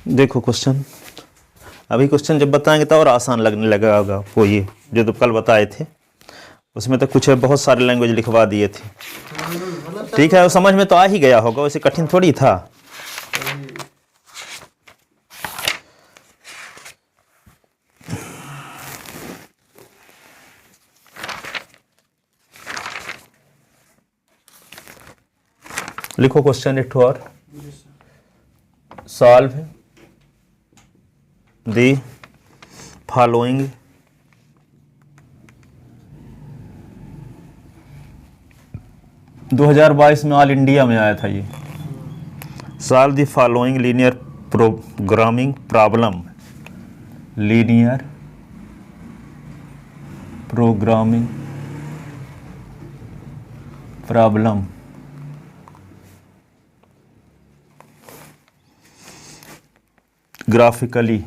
देखो क्वेश्चन, अभी क्वेश्चन जब बताएंगे तो और आसान लगने लगा होगा आपको। ये जो तो कल बताए थे उसमें तो कुछ बहुत सारे लैंग्वेज लिखवा दिए थे। ठीक है, वो समझ में तो आ ही गया होगा, वैसे कठिन थोड़ी था। लिखो क्वेश्चन एक और, सॉल्व दी फॉलोइंग 2022 में ऑल इंडिया में आया था ये। Solve the following linear programming problem, linear programming problem. Graphically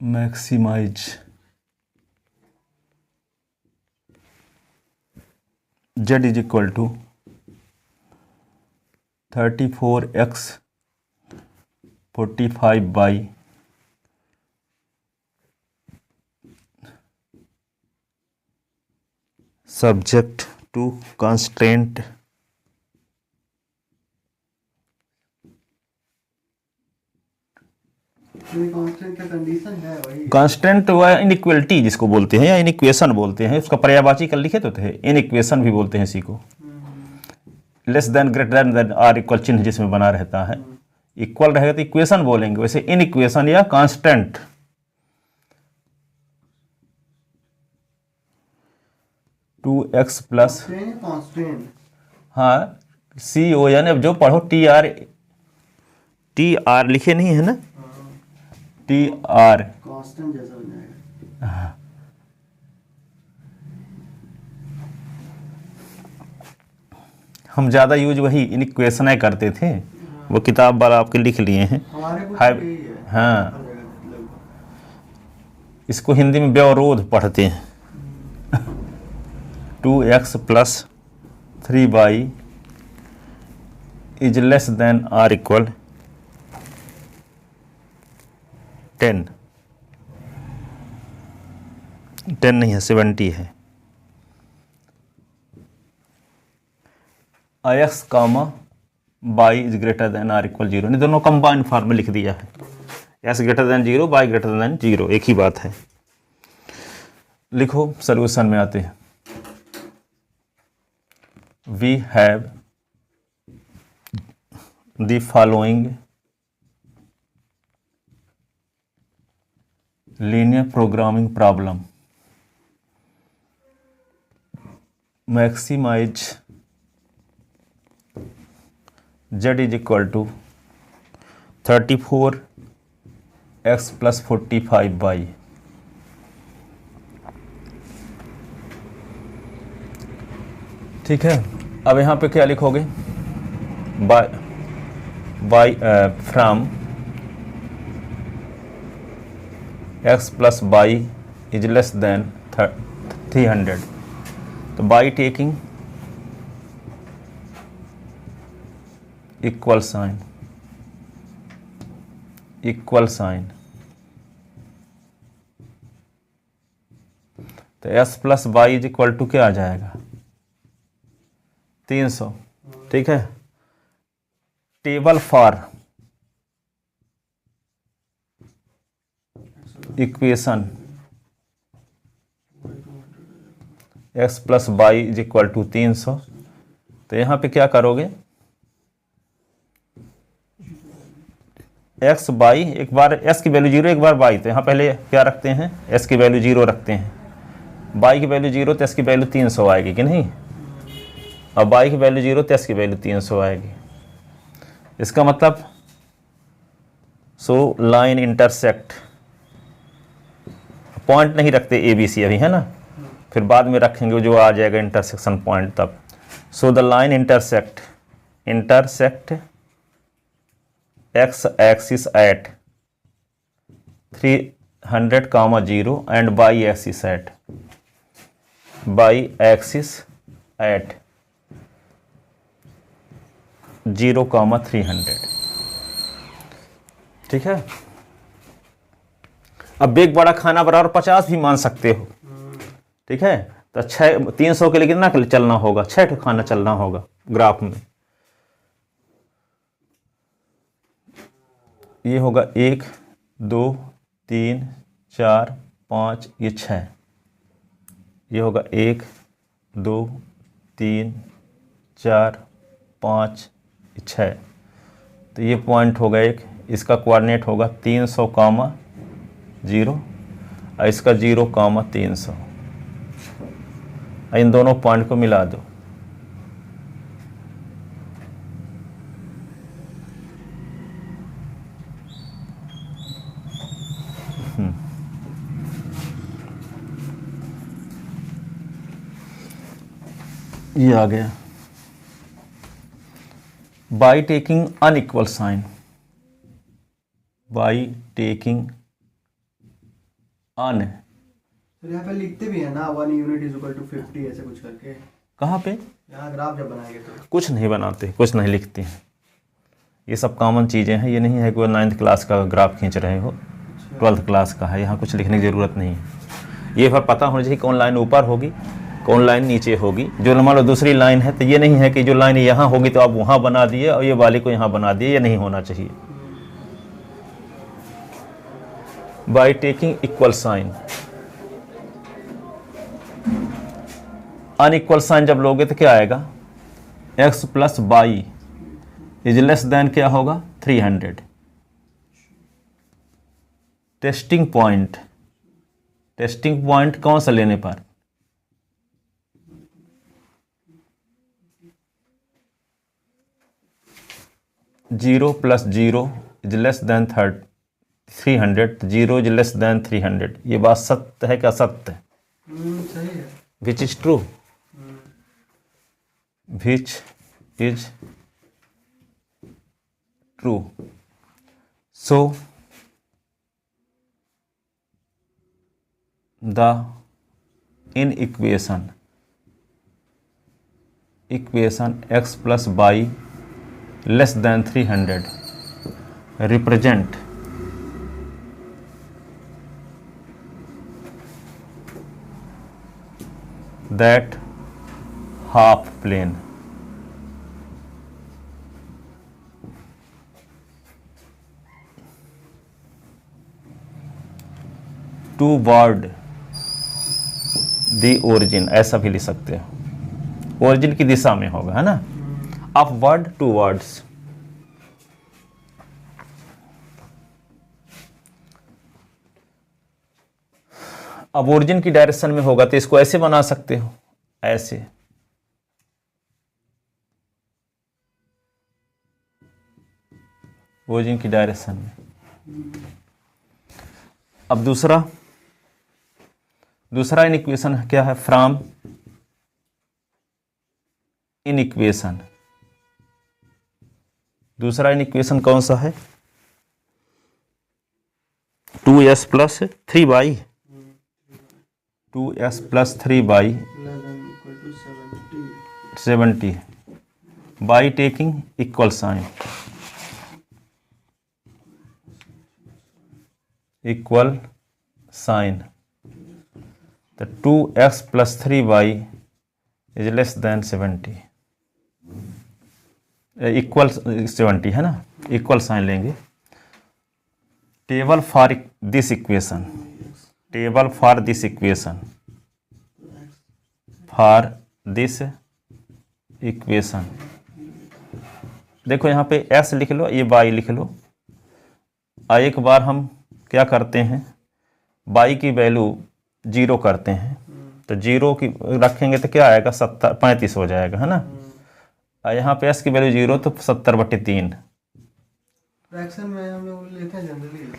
maximise z is equal to 34x 45 by subject to constant constant व इनइक्वलिटी जिसको बोलते हैं या इनइक्वेशन बोलते हैं, उसका पर्यायवाची कल लिखे तो थे, इनइक्वेशन भी बोलते हैं इसी को। Less than greater than or equal चिन्ह जिसमें बना रहता है, इक्वल रहेगा तो इक्वेशन बोलेंगे, वैसे इनइक्वेशन या कांस्टेंट। टू एक्स प्लस, हाँ सी ओ यानी अब जो पढ़ो टी आर लिखे नहीं है ना, टी आर जैसा हो जाएगा। हम ज़्यादा यूज वही इनइक्वेशन करते थे, वो किताब वाला आपके लिख लिए हैं। हाँ, इसको हिंदी में व्यवरोध पढ़ते हैं। 2x plus 3y is less than or equal 10 नहीं है 70 है। x comma y is greater than or equal 0, नहीं दोनों कंबाइंड फॉर्म में लिख दिया है। x greater than 0, y greater than 0, एक ही बात है। लिखो सॉल्यूशन में आते हैं। We have the following linear programming problem. Maximize z is equal to 34x plus 45y. ठीक है, अब यहाँ पे क्या लिखोगे? By from x plus y is less than 300, तो बाई टेकिंग इक्वल साइन तो s plus y is equal to क्या आ जाएगा? 300। ठीक है, table for equation x plus y is equal to 300, तो यहाँ पे क्या करोगे? x बाई, एक बार s की वैल्यू 0, एक बार बाई, तो यहाँ पहले क्या रखते हैं? s की वैल्यू 0 रखते हैं, बाई की वैल्यू 0 तो s की वैल्यू 300 आएगी कि नहीं, और बाई की वैल्यू 0 तो s की वैल्यू 300 आएगी। इसका मतलब सो लाइन इंटरसेक्ट, पॉइंट नहीं रखते ए बी सी अभी, है ना, फिर बाद में रखेंगे जो आ जाएगा इंटरसेक्शन पॉइंट तब। So the line intersect x axis eight 300, 0 and y axis eight by axis at 0,300। ठीक है। अब बेग बड़ा खाना बराबर 50 भी मान सकते हो। ठीक है, तो 300 के लिए कितना चलना होगा? 6 खाना चलना होगा ग्राफ में। ये होगा 1 2 3 4 5, ये 6। ये होगा 1 2 3 4 5 6। तो ये पॉइंट होगा एक, इसका कोऑर्डिनेट होगा 300,0 और इसका 0,300। इन दोनों पॉइंट को मिला दो। ये आ गया। By taking unequal sign, by taking un, यहाँ पे लिखते भी है ना 1 यूनिट इज इक्वल टू 50 ऐसे कुछ करके। कहाँ पे? यहाँ ग्राफ जब बनाएंगे तो कुछ नहीं बनाते, कुछ नहीं लिखते हैं। ये सब कॉमन चीज़ें हैं। ये नहीं है कि वो 9th क्लास का ग्राफ खींच रहे हो, 12th क्लास का है। यहाँ कुछ लिखने की ज़रूरत नहीं है। ये फिर पता होना चाहिए कौन लाइन ऊपर होगी, कौन लाइन नीचे होगी। जो मान लो दूसरी लाइन है, तो ये नहीं है कि जो लाइन यहाँ होगी तो आप वहाँ बना दिए और ये वाली को यहाँ बना दिए। ये नहीं होना चाहिए। By taking equal sign, unequal sign जब लोगे तो क्या आएगा? x plus y is less than क्या होगा? 300। टेस्टिंग पॉइंट, टेस्टिंग पॉइंट कौन सा लेने पर? Zero plus zero is less than 300, 0 is less than 300। ये बात सत्य है क्या? सत्य है। सही है। Which is true, which is true. So the in equation x plus by less than 300 represent that half plane, toward the origin, ऐसा भी लिख सकते हो। ओरिजिन की दिशा में होगा, है ना? Upward towards. अब ओरिजिन की डायरेक्शन में होगा तो इसको ऐसे बना सकते हो, ऐसे। ओरिजिन की डायरेक्शन में। अब दूसरा इन इक्वेशन क्या है? फ्रॉम इन इक्वेशन, दूसरा इन इक्वेशन कौन सा है? 2s plus 3y, 2s plus 3y 70 by taking equal sign, equal sign. तो 2x plus 3y is less than 70, equal 70 है ना? इक्वल साइन लेंगे। Table for this equation, table for this equation, for this equation. देखो यहाँ पे s लिख लो, ये y लिख लो। एक बार हम क्या करते हैं, y की वैल्यू 0 करते हैं, तो 0 की रखेंगे तो क्या आएगा? 35 हो जाएगा, है ना? यहाँ पे s की वैल्यू 0 तो 70/3। फ्रैक्शन में हम लोग लेते हैं जनरली।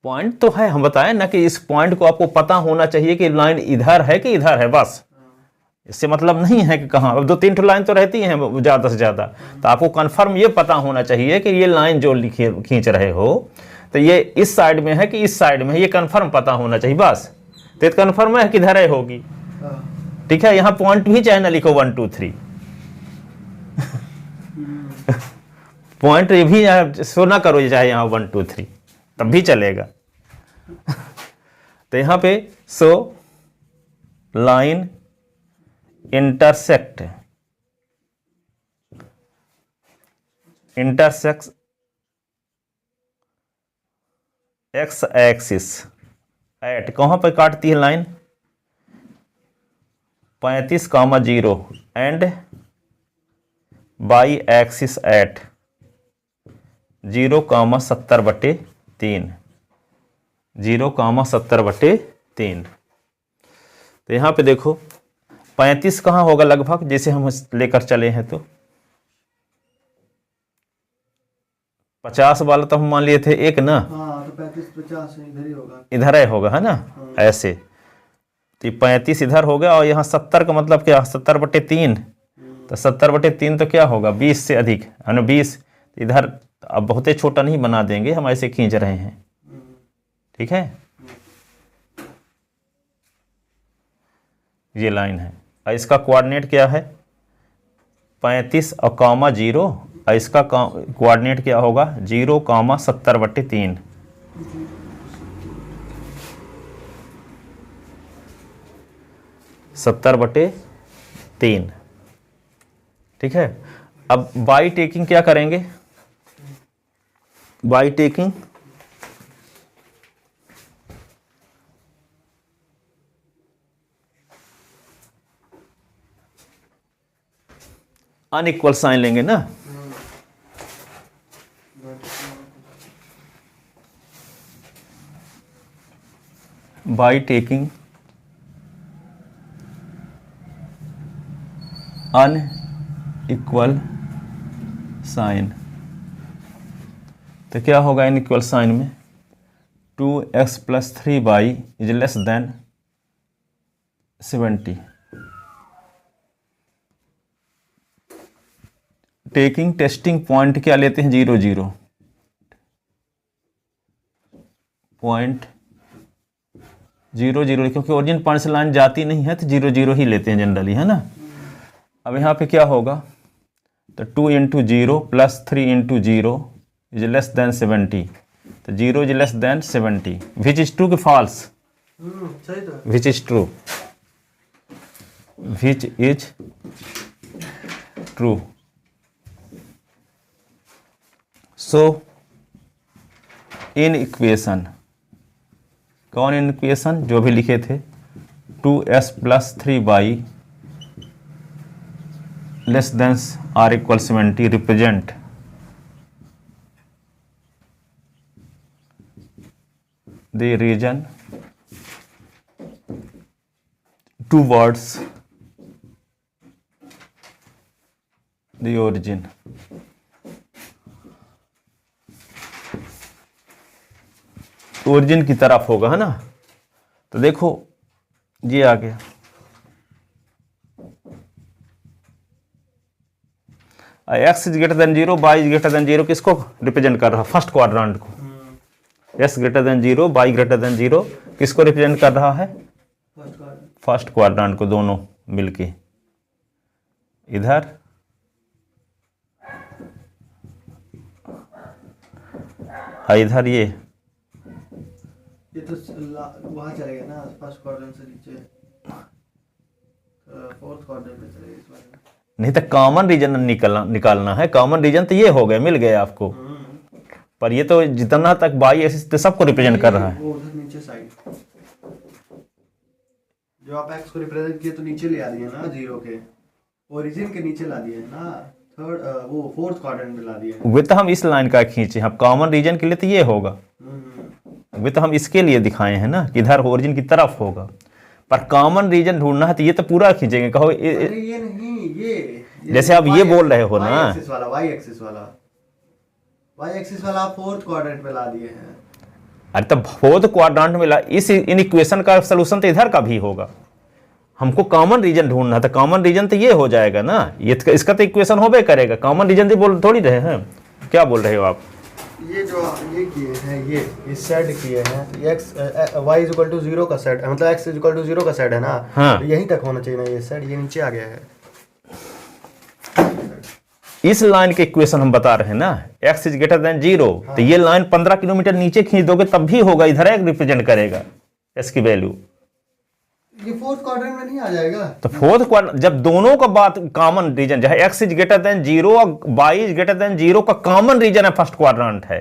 पॉइंट तो है, हम बताएं ना कि इस पॉइंट को आपको पता होना चाहिए कि लाइन इधर है कि इधर है, बस। इससे मतलब नहीं है कि कहाँ। अब 2-3 लाइन तो रहती हैं ज़्यादा से ज़्यादा, तो आपको कंफर्म ये पता होना चाहिए कि ये लाइन जो खींच रहे हो तो ये इस साइड में है कि इस साइड में है, ये कंफर्म पता होना चाहिए, बस। तो कंफर्म है कि इधर है होगी, ठीक है, यहां पॉइंट भी चाहे ना लिखो 1 2 3, पॉइंट भी शो ना करो चाहे यहां 1 2 3, तब भी चलेगा। तो यहां पे so line intersect x axis at, कहां पर काटती है line 35,0 and by axis at 0,70/3, 0,70/3। तो यहां पे देखो 35 कहाँ होगा लगभग, जैसे हम लेकर चले हैं तो 50 वाला तो हम मान लिए थे एक ना, हाँ तो 35-50 इधर ही होगा, इधर ही होगा, है ना, ऐसे। तो 35 इधर हो गया, और यहाँ 70 का मतलब क्या, 70/3, तो 70/3 तो क्या होगा 20 से अधिक, है ना, 20 इधर। अब बहुत ही छोटा नहीं बना देंगे, हम ऐसे खींच रहे हैं, ठीक है। ये लाइन है, और इसका कोऑर्डिनेट क्या है 35 और कॉमा 0, और इसका कोऑर्डिनेट क्या होगा 0,70/3। सत्तर बटे 3, ठीक है। अब बाई टेकिंग क्या करेंगे, बाई टेकिंग अनइक्वल साइन लेंगे ना, बाई टेकिंग अनइक्वल साइन, तो क्या होगा अनइक्वल साइन में 2x + 3y is less than 70। Taking testing point क्या लेते हैं 0 0, पॉइंट 0 0, क्योंकि ओरिजिन पॉइंट से लाइन जाती नहीं है तो 0 0 ही लेते हैं जनरली, है ना। अब यहाँ पे क्या होगा, तो 2 × 0 + 3 × 0 इज लेस देन 70, तो 0 is less than 70, which is true कि फॉल्स, सही तो, which is true, which is true. So inequation, कौन इन इक्वेशन जो भी लिखे थे 2s + 3y less than or equal 70 represent the region towards the origin। Origin की तरफ होगा, है ना। तो देखो ये आ गया, x is greater than 0, y is greater than 0 किसको रिप्रेजेंट कर रहा है, फर्स्ट क्वाड्रेंट को। x greater than 0, y greater than 0 किसको रिप्रेजेंट कर रहा है, फर्स्ट क्वाड्रेंट को, दोनों मिलके। इधर इधर ये तो वहां चलेगा ना, फर्स्ट क्वाड्रेंट से नीचे फोर्थ क्वाड्रेंट में चलेगा इस बार। नहीं तो कॉमन रीजन निकालना है, कॉमन रीजन तो ये हो गए, मिल गए आपको। पर ये तो जितना तक बाई एक्सिस तो सबको रिप्रेजेंट कर रहा है। वो उधर नीचे साइड जो आप एक्स को रिप्रेजेंट किए तो नीचे ले आ दिए ना, 0 के ओरिजिन के नीचे ला दिए ना, थर्ड वो फोर्थ क्वाड्रेंट में ला दिए। वे तो हम इस लाइन का खींचे, हम कॉमन रीजन के लिए तो ये होगा, वे तो हम इसके लिए दिखाए हैं ना कि इधर ओरिजिन की तरफ होगा। पर कॉमन रीजन ढूंढना है तो ये तो पूरा खींचेंगे, कहो ये नहीं, ये जैसे आप ये बोल रहे हो ना, वाई एक्सिस वाला आप फोर्थ क्वाड्रेंट में ला दिए हैं। अरे तो फोर्थ क्वाड्रेंट में इस इन इक्वेशन का सोल्यूशन तो इधर का भी होगा। हमको कॉमन रीजन ढूंढना था, कॉमन रीजन तो ये हो जाएगा ना, ये इसका तो इक्वेशन होबे करेगा। कॉमन रीजन तो बोल थोड़ी रहे हैं, क्या बोल रहे हो आप। ये जो ये किए हैं ये सेट किए हैं, ये x y is equal to 0 का सेट है, मतलब x इज इक्वल टू 0 का सेट है ना। हाँ। तो यहीं तक होना चाहिए ना ये सेट, ये नीचे आ गया है। इस लाइन के इक्वेशन हम बता रहे हैं ना, x इज ग्रेटर देन 0, तो ये लाइन 15 किलोमीटर नीचे खींच दोगे तब भी होगा, इधर एक रिप्रेजेंट करेगा s की वैल्यू। ये फोर्थ क्वाड्रेंट में नहीं आ जाएगा? तो फोर्थ क्वाड्रेंट जब दोनों का बात कॉमन रीजन, जहां x इज ग्रेटर देन 0 और y इज ग्रेटर देन 0 का कॉमन रीजन है फर्स्ट क्वाड्रेंट है,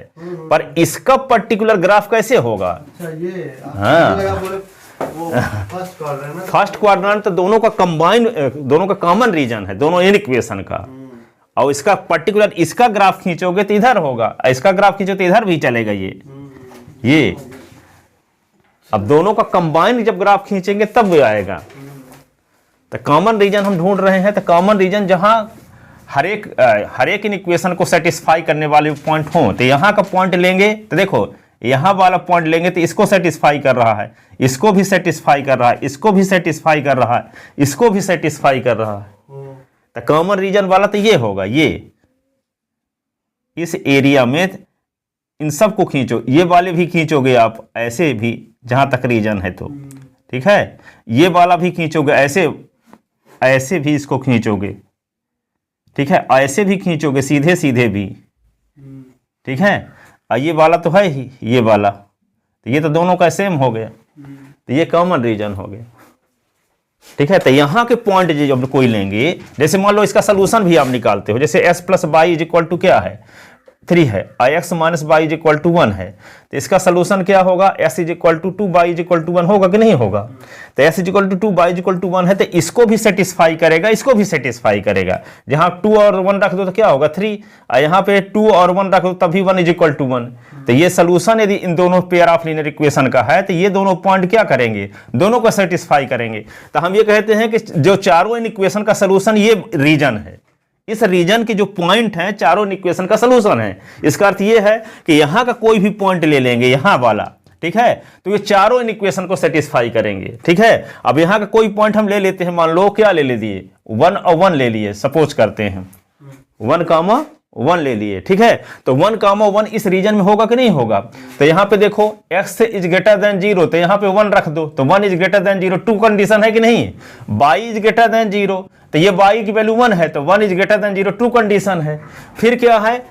पर इसका पर्टिकुलर ग्राफ कैसे होगा? अच्छा ये हाँ। वो फर्स्ट क्वाड्रेंट ना, फर्स्ट क्वाड्रेंट तो दोनों का कंबाइन, दोनों का कॉमन रीजन है, दोनों इन इक्वेशन का, और इसका पर्टिकुलर इसका ग्राफ खींचोगे तो इधर होगा, इसका ग्राफ खींचो तो इधर भी चलेगा ये अब दोनों का कंबाइन जब ग्राफ खींचेंगे तब भी आएगा। तो कॉमन रीजन हम ढूंढ रहे हैं, तो कॉमन रीजन जहां हर एक इन इक्वेशन को सेटिस्फाई करने वाले पॉइंट हो, तो यहां का पॉइंट लेंगे तो देखो यहां वाला पॉइंट लेंगे तो इसको सेटिस्फाई कर रहा है, इसको भी सेटिस्फाई कर रहा है, इसको भी सेटिस्फाई कर रहा है, इसको भी सेटिस्फाई कर रहा है। तो कॉमन रीजन वाला तो ये होगा, ये इस एरिया में इन सब को खींचो, ये वाले भी खींचोगे आप ऐसे भी जहां तक रीजन है तो ठीक है, ये वाला भी खींचोगे ऐसे, ऐसे भी इसको खींचोगे, ठीक है, ऐसे भी खींचोगे सीधे सीधे भी, ठीक है, और ये वाला तो है ही, ये वाला, तो ये तो दोनों का सेम हो गया, तो ये कॉमन रीजन हो गया, ठीक है। तो यहाँ के पॉइंट जब कोई लेंगे, जैसे मान लो इसका सोल्यूशन भी आप निकालते हो, जैसे s plus y is equal to क्या है 3 है, x minus y is equal to 1 है, तो इसका सोल्यूशन क्या होगा, s is equal to 2 y is equal to 1 होगा कि नहीं होगा? तो s is equal to 2 y is equal to 1 है, तो इसको भी सेटिस्फाई करेगा, इसको भी सेटिस्फाई करेगा। जहां 2 और 1 रख दो तो क्या होगा 3, और यहाँ पे 2 और 1 रख दो तभी 1 इज इक्वल टू 1। तो ये सोल्यूशन यदि इन दोनों पेयर ऑफ लीनियर इक्वेशन का है तो ये दोनों पॉइंट क्या करेंगे, दोनों को सेटिस्फाई करेंगे। तो हम ये कहते हैं कि जो चारों इन इक्वेशन का सोल्यूशन ये रीजन है, इस रीजन के जो पॉइंट हैं चारों इक्वेशन का सोल्यूशन है। इसका अर्थ ये है कि यहां का कोई भी पॉइंट ले लेंगे, यहां वाला, ठीक है, तो ये चारों इक्वेशन को सेटिस्फाई करेंगे, ठीक है। अब यहां का कोई पॉइंट हम ले लेते हैं, मान लो क्या ले दिए 1 और 1 ले लिए, सपोज करते हैं 1,1 ले लिए, ठीक है। तो 1,1 इस रीजन में होगा कि नहीं होगा? तो यहां पे देखो x इज ग्रेटर देन 0, तो यहां पे 1 रख दो, तो 1 इज ग्रेटर देन 0, 2 कंडीशन है कि नहीं? y इज ग्रेटर देन 0, तो ये y की वैल्यू 1 है, तो 1 इज ग्रेटर देन 0, 2 कंडीशन है। फिर क्या है,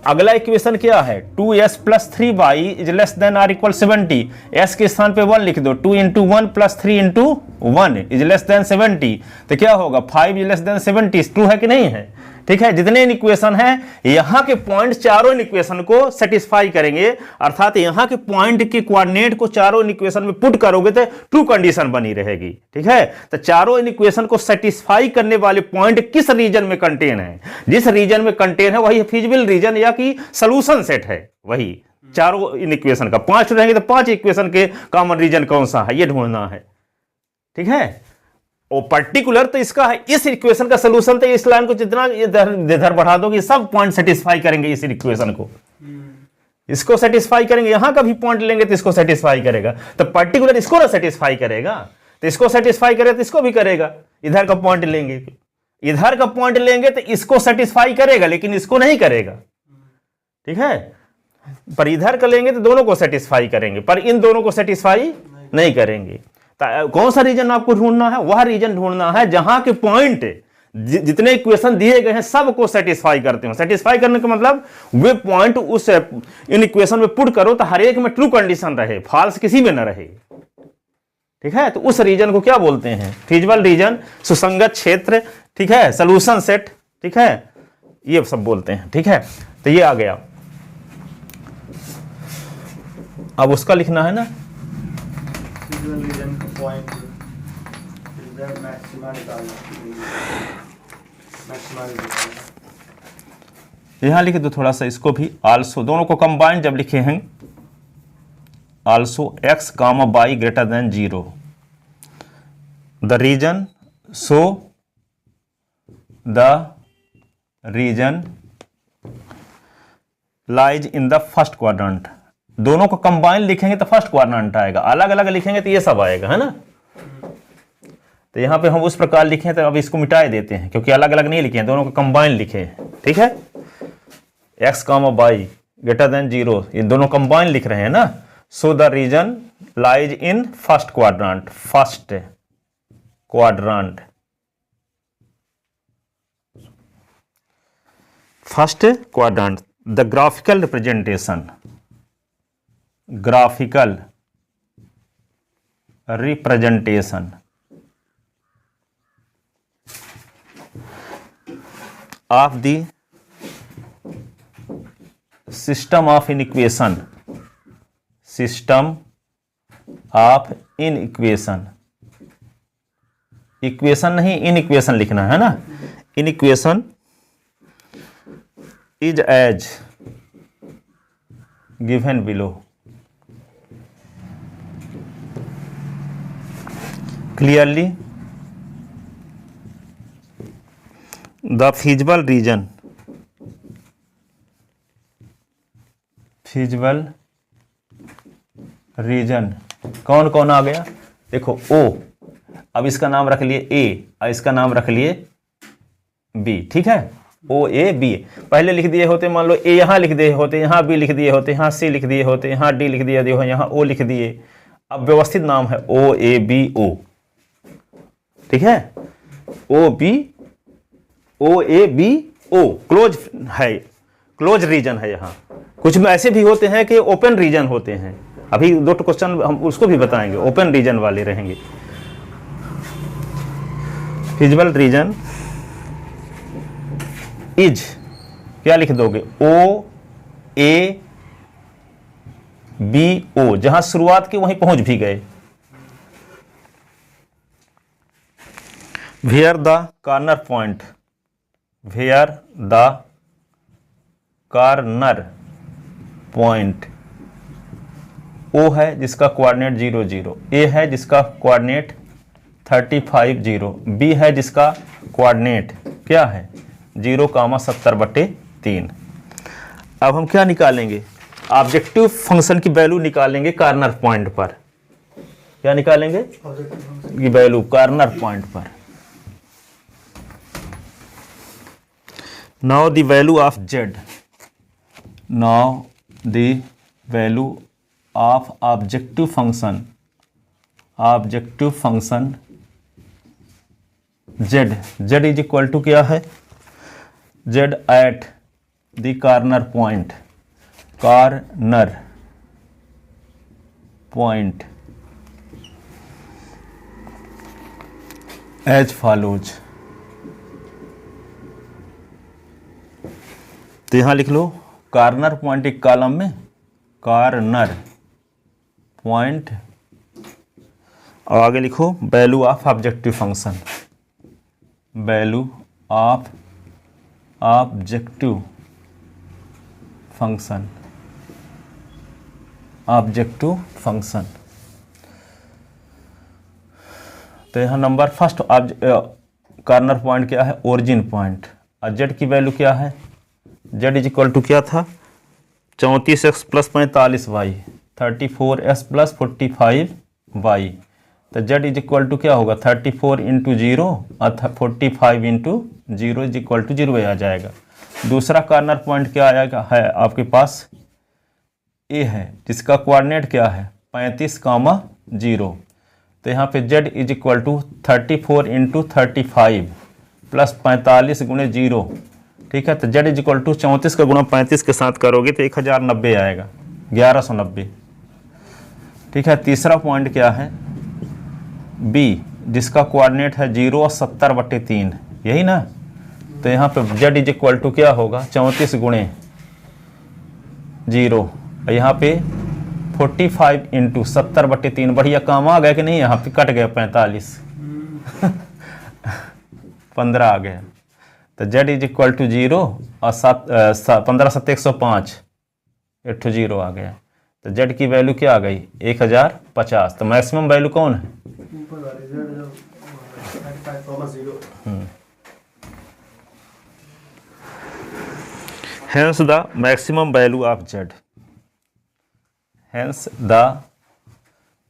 अगला इक्वेशन क्या है, 2s plus 3y is less than or equal 70, s के स्थान पे 1 लिख दो, 2 into 1 plus 3 into 1 is less than 70, तो क्या होगा 5 इज लेस देन 70, ट्रू है कि नहीं है? ठीक है, जितने इक्वेशन है यहां के पॉइंट चारों इक्वेशन को सेटिस्फाई करेंगे, अर्थात यहां के पॉइंट के कोऑर्डिनेट को चारों इक्वेशन में पुट करोगे तो ट्रू कंडीशन बनी रहेगी, ठीक है। तो चारों इक्वेशन को सेटिस्फाई करने वाले पॉइंट किस रीजन में कंटेन है, जिस रीजन में कंटेन है वही फिजिबल रीजन या कि सॉल्यूशन सेट है, वही चारों इक्वेशन का। 5 रहेंगे तो 5 इक्वेशन के कॉमन रीजन कौन सा है ये ढूंढना है, ठीक है। और पर्टिकुलर तो इसका है, इस इक्वेशन का सॉल्यूशन तो इस लाइन को जितना इधर बढ़ा दोगे सब पॉइंट सेटिस्फाई करेंगे इस इक्वेशन को, इसको सेटिस्फाई करेंगे, यहां का भी पॉइंट लेंगे तो इसको सेटिस्फाई करेगा। तो पर्टिकुलर इसको ना सेटिस्फाई करेगा तो इसको सेटिस्फाई करेगा तो इसको भी करेगा। इधर का पॉइंट लेंगे, इधर का पॉइंट लेंगे तो इसको सेटिस्फाई करेगा लेकिन इसको नहीं करेगा, ठीक है। पर इधर का लेंगे तो दोनों को सेटिस्फाई करेंगे, पर इन दोनों को सेटिस्फाई नहीं करेंगे। कौन सा रीजन आपको ढूंढना है? वह रीजन ढूंढना है जहां के पॉइंट जितने इक्वेशन दिए गए हैं सबको सेटिस्फाई करते हो। सेटिस्फाई करने का मतलब वे पॉइंट उस इन इक्वेशन में पुट करो तो हर एक में ट्रू कंडीशन रहे, फॉल्स किसी में न रहे, ठीक है। तो उस रीजन को क्या बोलते हैं? फिजिबल रीजन, सुसंगत क्षेत्र, ठीक है, सॉल्यूशन सेट, ठीक है, ये सब बोलते हैं, ठीक है। तो ये आ गया, अब उसका लिखना है ना, यहां लिखे दो थोड़ा सा इसको भी, आल्सो, दोनों को कंबाइंड जब लिखे हैं, also x comma y greater than 0, the region, so the region lies in the first quadrant. दोनों को कंबाइन लिखेंगे तो फर्स्ट क्वाड्रेंट आएगा, अलग अलग लिखेंगे तो ये सब आएगा, है ना। तो यहां पे हम उस प्रकार लिखे तो अब इसको मिटा देते हैं क्योंकि अलग अलग नहीं लिखे हैं, दोनों को कंबाइन लिखे हैं, ठीक है। x comma y greater than 0, ये दोनों कंबाइन लिख रहे हैं ना। So the region lies in first quadrant, first quadrant, first quadrant. The graphical representation, graphical representation of the system of inequation, system of inequation, equation नहीं inequation लिखना है ना। Inequation is as given below. Clearly the feasible region, feasible region कौन कौन आ गया? देखो ओ, अब इसका नाम रख लिए ए और इसका नाम रख लिए बी, ठीक है। ओ ए बी पहले लिख दिए होते, मान लो ए यहाँ लिख दिए होते, यहाँ बी लिख दिए होते, यहाँ सी लिख दिए होते, यहाँ डी लिख दिए हो, यहाँ ओ लिख दिए। अब व्यवस्थित नाम है ओ ए बी ओ, ठीक है। O B, O A B O, close है, क्लोज रीजन है। यहाँ कुछ में ऐसे भी होते हैं कि ओपन रीजन होते हैं, अभी दो क्वेश्चन हम उसको भी बताएंगे, ओपन रीजन वाले रहेंगे। फिजिबल रीजन इज, क्या लिख दोगे? ओ ए बी ओ, जहां शुरुआत की वहीं पहुंच भी गए। Where the corner point, where the corner point, O है जिसका कोऑर्डिनेट 0 0, ए है जिसका कोऑर्डिनेट 35 0, बी है जिसका कोऑर्डिनेट क्या है 0,70/3। अब हम क्या निकालेंगे? ऑब्जेक्टिव फंक्शन की वैल्यू निकालेंगे कॉर्नर पॉइंट पर। क्या निकालेंगे? की वैल्यू कॉर्नर पॉइंट पर। Now the value of z, now the value of objective function, objective function z, z is equal to क्या है? Z at the corner point, corner point as follows. तो यहां लिख लो कॉर्नर पॉइंट एक column में, corner point, और आगे लिखो value of objective function, value of objective function, objective function. तो यहाँ नंबर फर्स्ट कॉर्नर पॉइंट क्या है? Origin point. और जेड की वैल्यू क्या है? जेड इज इक्वल टू क्या था? 34x + 45y, 34s + 45y। तो जेड इज इक्वल टू क्या होगा? 34 × 0 और 45 × 0 इज इक्वल टू 0 आ जाएगा। दूसरा कॉर्नर पॉइंट क्या आएगा? है आपके पास ए है जिसका कोऑर्डिनेट क्या है 35,0। तो यहाँ पे जेड इज इक्वल टू 34 × 35 + 45 × 0, ठीक है। तो जेड इज इक्वल टू 34 का गुणा 35 के साथ करोगे तो 1090 आएगा, 1190, ठीक है। तीसरा पॉइंट क्या है? बी जिसका कोऑर्डिनेट है 0 और 70/3, यही ना। तो यहाँ पे जेड इज इक्वल टू क्या होगा? 34 × 0, यहाँ पे 45 × 70/3। बढ़िया काम आ गया कि नहीं? यहाँ पे कट गया 45 15 आ गया। तो जेड इज इक्वल टू 0 और 15 × 7 = 105, 0 आ गया। तो जेड की वैल्यू क्या आ गई? 1050। तो मैक्सिमम वैल्यू कौन है? Hence the maximum value of Z, hence the,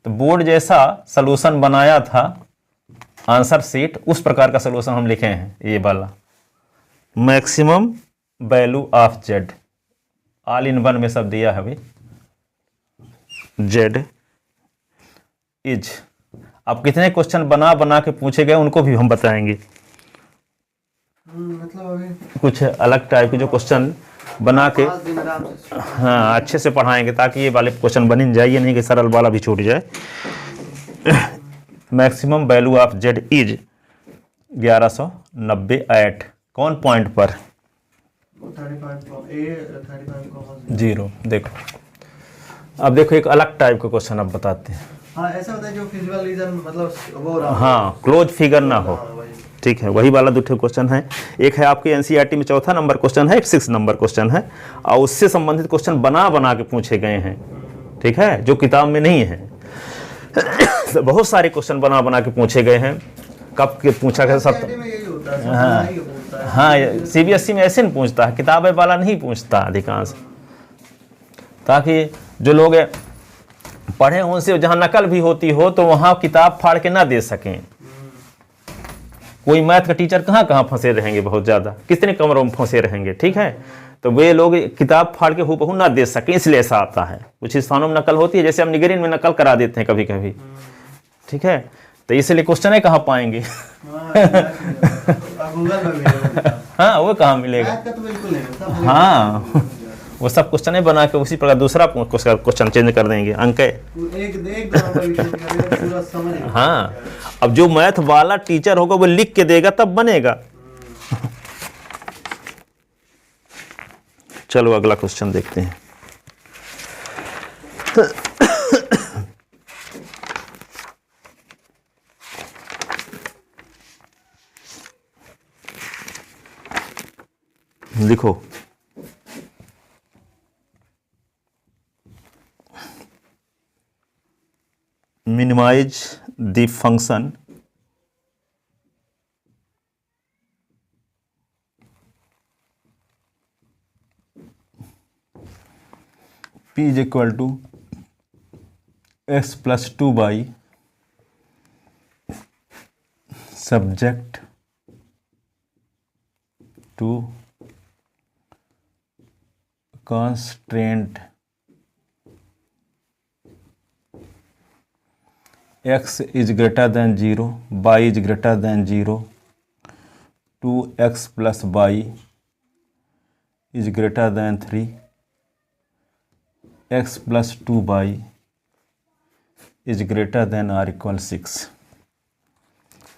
तो बोर्ड जैसा सलूशन बनाया था आंसर सीट, उस प्रकार का सलूशन हम लिखे हैं। ये वाला maximum value of Z all in one में सब दिया है अभी। जेड इज, अब कितने क्वेश्चन बना बना के पूछे गए उनको भी हम बताएंगे। मतलब अभी कुछ अलग टाइप के जो क्वेश्चन बना के 5 दिन आराम से हाँ अच्छे से पढ़ाएंगे, ताकि ये वाले क्वेश्चन बन ही जाए, ये नहीं कि सरल वाला भी छूट जाए। Maximum value of z is 1190 at कौन पॉइंट पर? 35 जीरो। देखो अब देखो एक अलग टाइप का क्वेश्चन अब बताते हैं। हाँ ऐसा होता है जो फिजिकल रीजन मतलब वो रहा हाँ क्लोज फिगर ना हो, हाँ, वही। ठीक है, वही वाला 2 क्वेश्चन है। एक है आपके एनसीईआरटी में 4था नंबर क्वेश्चन है, एक 6 नंबर क्वेश्चन है, और उससे संबंधित क्वेश्चन बना बना के पूछे गए हैं, ठीक है, जो किताब में नहीं है। तो बहुत सारे क्वेश्चन बना बना के पूछे गए हैं। कब के पूछा गया सब? NCERT में यही होता है, हाँ। समझना ही होता है। हाँ सीबीएसई में ऐसे नहीं पूछता है, किताब वाला नहीं पूछता अधिकांश, ताकि जो लोग पढ़े उनसे जहाँ नकल भी होती हो तो वहाँ किताब फाड़ के ना दे सकें। कोई मैथ का टीचर कहाँ कहाँ फंसे रहेंगे, बहुत ज़्यादा कितने कमरों में फंसे रहेंगे, ठीक है, तो वे लोग किताब फाड़ के हूबहू ना दे सकें, इसलिए ऐसा आता है। कुछ स्थानों में नकल होती है, जैसे हम निगरीन में नकल करा देते हैं कभी कभी, ठीक है, तो इसलिए क्वेश्चन है कहाँ पाएंगे। हाँ, गूगल में मिलेगा। हाँ वो कहाँ मिलेगा। मैथ का तो बिल्कुल नहीं मिलता। हाँ वो सब क्वेश्चन है बना के उसी प्रकार दूसरा क्वेश्चन चेंज कर देंगे, अंक है। एक दो नंबर लिख के पूरा समझ नहीं। हाँ अब जो मैथ वाला टीचर होगा वो लिख के देगा तब बनेगा। चलो अगला क्वेश्चन देखते हैं। लिखो minimize the function p is equal to x plus 2 by subject to constraint x is greater than 0, y is greater than 0, 2x plus y is greater than 3, x plus 2y is greater than or equal 6.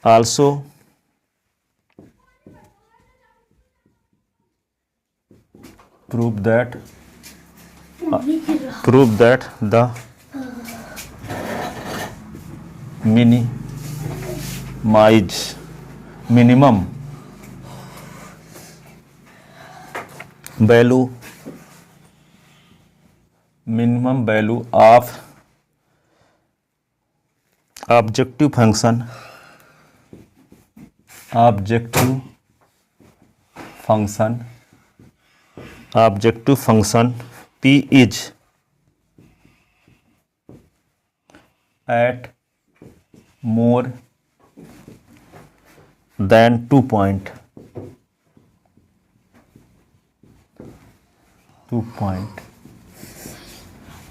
Also prove that the minimum value of objective function p is at more than 2 point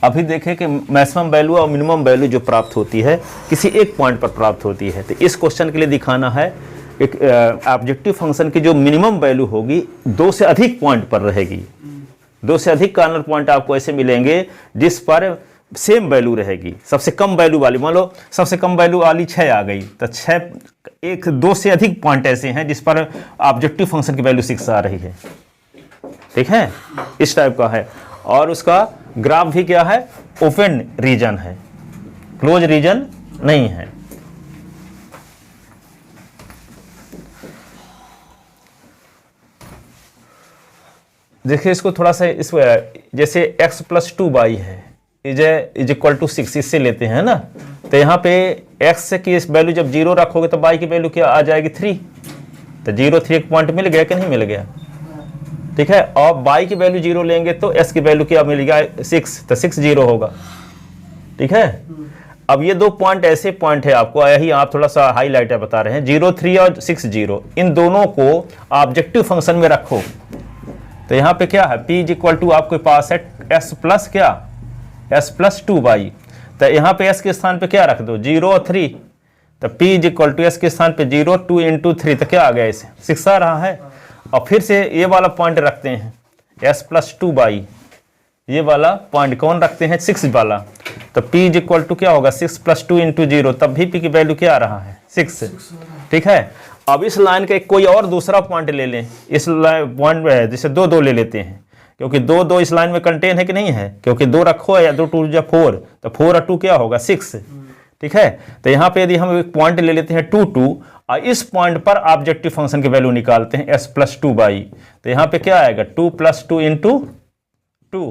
अभी देखें कि maximum value और minimum value जो प्राप्त होती है किसी एक पॉइंट पर प्राप्त होती है। तो इस क्वेश्चन के लिए दिखाना है एक ऑब्जेक्टिव फंक्शन की जो मिनिमम वैल्यू होगी 2 से अधिक पॉइंट पर रहेगी। 2 से अधिक कॉर्नर पॉइंट आपको ऐसे मिलेंगे जिस पर सेम वैल्यू रहेगी। सबसे कम वैल्यू वाली, मान लो सबसे कम वैल्यू वाली 6 आ गई, तो 2 से अधिक पॉइंट ऐसे हैं जिस पर ऑब्जेक्टिव फंक्शन की वैल्यू 6 आ रही है, ठीक है, इस टाइप का है। और उसका ग्राफ भी क्या है, ओपन रीजन है, क्लोज रीजन नहीं है। देखिए इसको थोड़ा सा इस जैसे x plus 2y है इज इक्वल टू 6, इससे लेते हैं ना, तो यहाँ पे x की इस वैल्यू जब 0 रखोगे तो y की वैल्यू क्या आ जाएगी 3, तो 0 3 एक पॉइंट मिल गया कि नहीं मिल गया, ठीक है। और y की वैल्यू 0 लेंगे तो s की वैल्यू क्या मिलेगा 6, तो 6 0 होगा, ठीक है। अब ये 2 पॉइंट ऐसे पॉइंट है, आपको यही आप थोड़ा सा हाईलाइट बता रहे हैं, 0 3 और 6 0, इन दोनों को ऑब्जेक्टिव फंक्शन में रखो तो यहाँ पे क्या है, p इज इक्वल टू आपके पास है s प्लस क्या, s प्लस 2y। तो यहाँ पे s के स्थान पे क्या रख दो, 0 और 3। तो p is equal to s के स्थान पे 0, 2 इंटू 3, तो क्या आ गया, इसे 6 आ रहा है। और फिर से ये वाला पॉइंट रखते हैं s प्लस 2y, ये वाला पॉइंट कौन रखते हैं, 6 वाला। तो p इज इक्वल टू क्या होगा, 6 प्लस 2 इंटू 0, तब भी p की वैल्यू क्या आ रहा है, 6। ठीक है। अब इस लाइन का कोई और दूसरा पॉइंट ले लें, इस पॉइंट में जैसे 2 2 ले लेते हैं, क्योंकि 2 2 इस लाइन में कंटेन है कि नहीं है, क्योंकि 2 रखो या 2 2 या 4, तो 4 और 2 क्या होगा, 6। ठीक है। तो यहाँ पे यदि हम एक पॉइंट ले लेते हैं 2 2, और इस पॉइंट पर ऑब्जेक्टिव फंक्शन की वैल्यू निकालते हैं s प्लस 2y, तो यहाँ पे क्या आएगा, 2 प्लस 2 इंटू 2,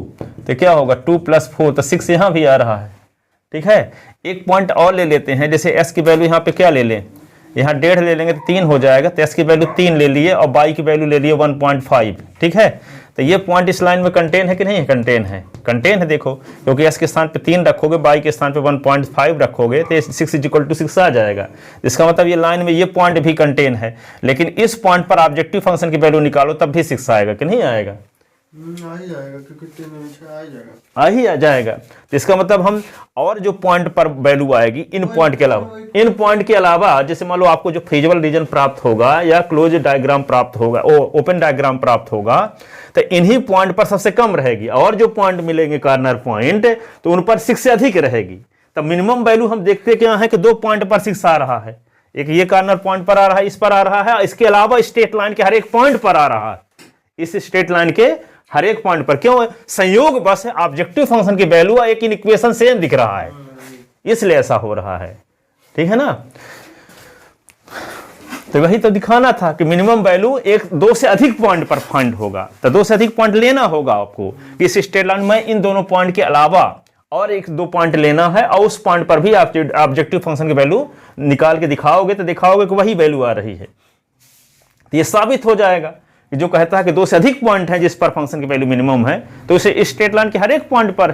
तो क्या होगा 2 प्लस 4, तो 6 यहाँ भी आ रहा है। ठीक है। एक पॉइंट और ले लेते हैं, जैसे s की वैल्यू यहाँ पे क्या ले लें, यहाँ 1.5 ले लेंगे तो 3 हो जाएगा, तो s की वैल्यू 3 ले लिए और y की वैल्यू ले लिए 1.5। ठीक है। तो ये पॉइंट इस लाइन में कंटेन है कि नहीं है, कंटेन है, कंटेन है। देखो, क्योंकि s के स्थान पे 3 रखोगे, y के स्थान पे 1.5 रखोगे, तो 6 इज इक्वल टू 6 आ जाएगा। इसका मतलब ये लाइन में ये पॉइंट भी कंटेन है, लेकिन इस पॉइंट पर ऑब्जेक्टिव फंक्शन की वैल्यू निकालो तब भी 6 आएगा कि नहीं आएगा, आ ही जाएगा, क्योंकि 3 में से आ ही जाएगा, आ ही आ जाएगा। तो इसका मतलब हम और जो पॉइंट पर वैल्यू आएगी इन पॉइंट के अलावा, इन पॉइंट के अलावा, जैसे मान लो आपको जो फ्रीजेबल रीजन प्राप्त होगा या क्लोज डायग्राम प्राप्त होगा, ओपन डायग्राम प्राप्त होगा, तो इन्हीं पॉइंट पर सबसे कम रहेगी, और जो पॉइंट मिलेंगे कॉर्नर पॉइंट, तो उन पर 6 से अधिक रहेगी। तब मिनिमम वैल्यू हम देखते क्या है कि 2 पॉइंट पर 6 आ रहा है, एक ये कॉर्नर पॉइंट पर आ रहा है, इस पर आ रहा है, इसके अलावा स्ट्रेट लाइन के हर एक पॉइंट पर आ रहा है, इस स्ट्रेट लाइन के हर एक पॉइंट पर। क्यों, संयोग बस ऑब्जेक्टिव फंक्शन की वैल्यू एक इन इक्वेशन सेम दिख रहा है, इसलिए ऐसा हो रहा है। ठीक है ना। तो वही तो दिखाना था कि मिनिमम वैल्यू 2 से अधिक पॉइंट पर फाइंड होगा, तो 2 से अधिक पॉइंट लेना होगा आपको। इस स्ट्रेट लाइन में इन दोनों पॉइंट के अलावा और 1-2 पॉइंट लेना है, और उस पॉइंट पर भी आप ऑब्जेक्टिव फंक्शन की वैल्यू निकाल के दिखाओगे, तो दिखाओगे कि वही वैल्यू आ रही है। तो ये साबित हो जाएगा कि जो कहता है कि 2 से अधिक पॉइंट है जिस पर फंक्शन की वैल्यू मिनिमम है, तो इसे स्ट्रेट लाइन के हर एक पॉइंट पर,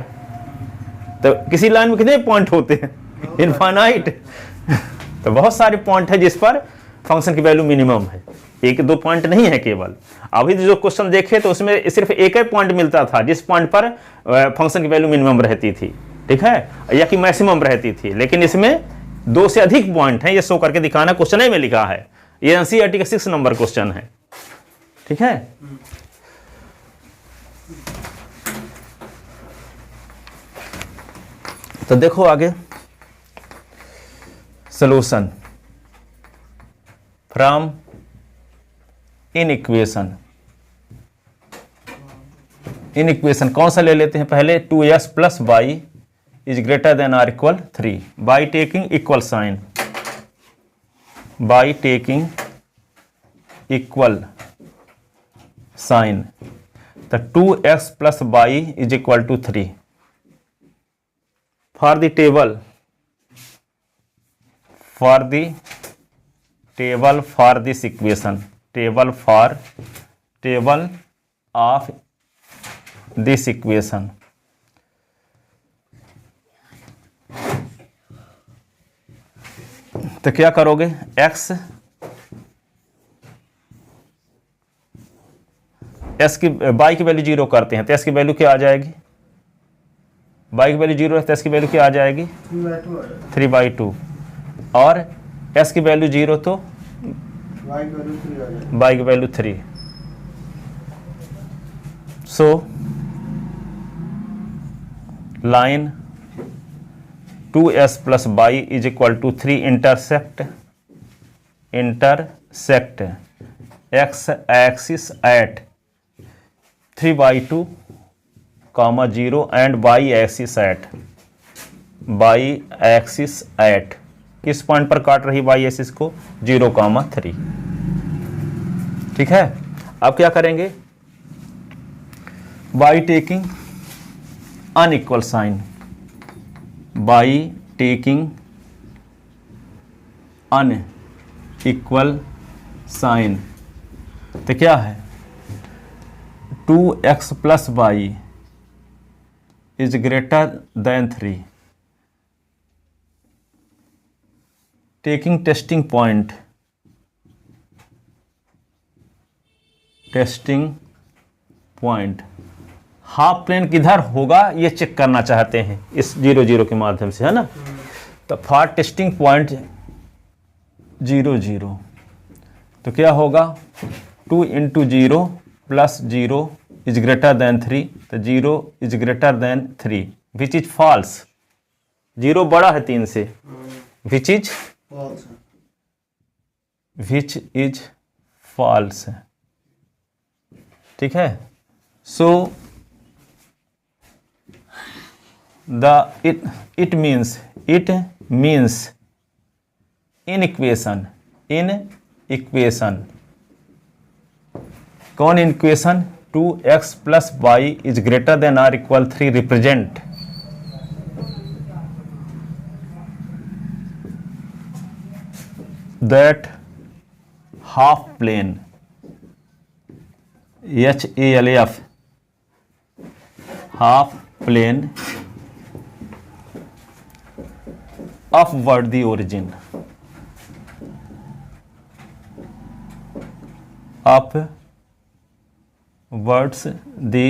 तो किसी लाइन में कितने पॉइंट होते हैं, इनफाइनाइट। तो बहुत सारे पॉइंट है जिस पर फंक्शन की वैल्यू मिनिमम है, 1-2 पॉइंट नहीं है केवल। अभी जो क्वेश्चन देखे तो उसमें सिर्फ एक ही पॉइंट मिलता था जिस पॉइंट पर फंक्शन की वैल्यू मिनिमम रहती थी, ठीक है, या कि मैक्सिमम रहती थी। लेकिन इसमें 2 से अधिक पॉइंट है, ये शो करके दिखाना क्वेश्चन में लिखा है। ये एनसीईआरटी का 6 नंबर क्वेश्चन है। ठीक है। तो देखो आगे, solution from inequation. Inequation कौन सा ले लेते हैं पहले, 2s plus y is greater than or equal 3 by taking equal sign, by taking equal sign. तो 2x plus y is equal to 3 for the table, for this equation, table of this equation. तो क्या करोगे, x की y की value 0 करते हैं, तो s की वैल्यू क्या आ जाएगी, y की वैल्यू 0 है तो s की वैल्यू क्या आ जाएगी, 3/2, और s की वैल्यू 0 तो y की value 3। So line 2s plus y is equal to 3 intersect x axis at 3/2, 0 and y axis at किस पॉइंट पर काट रही y एक्सिस को, 0, 3। ठीक है। अब क्या करेंगे, by taking unequal sign, by taking unequal sign, तो क्या है, 2x plus y is greater than 3, taking testing point, testing 2x plus y is greater than 3, testing point half plane किधर होगा ये चेक करना चाहते हैं इस 0 0 के माध्यम से, है ना। तो फॉर टेस्टिंग पॉइंट 0 0 तो क्या होगा 2 × 0 + 0 इज ग्रेटर देन 3, तो 0 is greater than 3 which is false. 0 बड़ा है 3 से, विच इज फॉल्स, ठीक है। सो it means in equation कौन equation 2x + y is greater than or equal 3 represent that half plane HALF half plane upward the origin, upwards the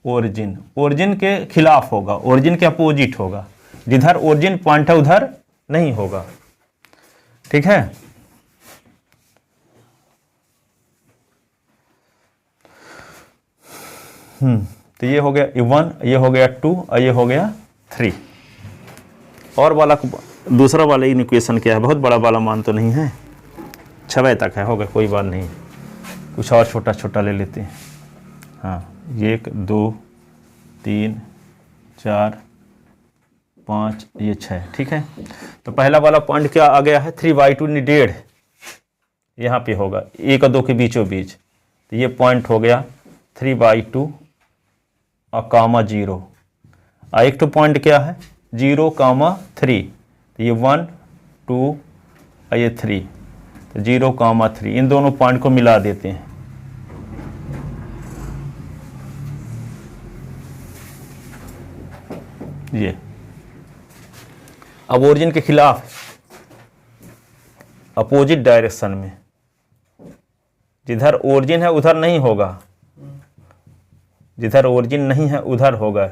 origin, origin के खिलाफ होगा, origin के अपोजिट होगा, जिधर ओरिजिन पॉइंट है उधर नहीं होगा, ठीक है। तो ये हो गया 1, ये हो गया 2 और ये हो गया 3। और वाला दूसरा वाला इक्वेशन क्या है, बहुत बड़ा वाला मान तो नहीं है, 6 तक है, होगा कोई बात नहीं, कुछ और छोटा छोटा ले लेते हैं। हाँ, 1 2 3 4 5 ये 6, ठीक है। तो पहला वाला पॉइंट क्या आ गया है 3/2 1.5 यहाँ पे होगा 1 और 2 के बीचों बीच, तो ये पॉइंट हो गया 3/2 और कामा 0। और एक तो पॉइंट क्या है 0, 3, तो ये 1 2 और ये 3, तो 0, 3, इन दोनों पॉइंट को मिला देते हैं। ये अब ओरिजिन के खिलाफ अपोजिट डायरेक्शन में, जिधर ओरिजिन है उधर नहीं होगा, जिधर ओरिजिन नहीं है उधर होगा।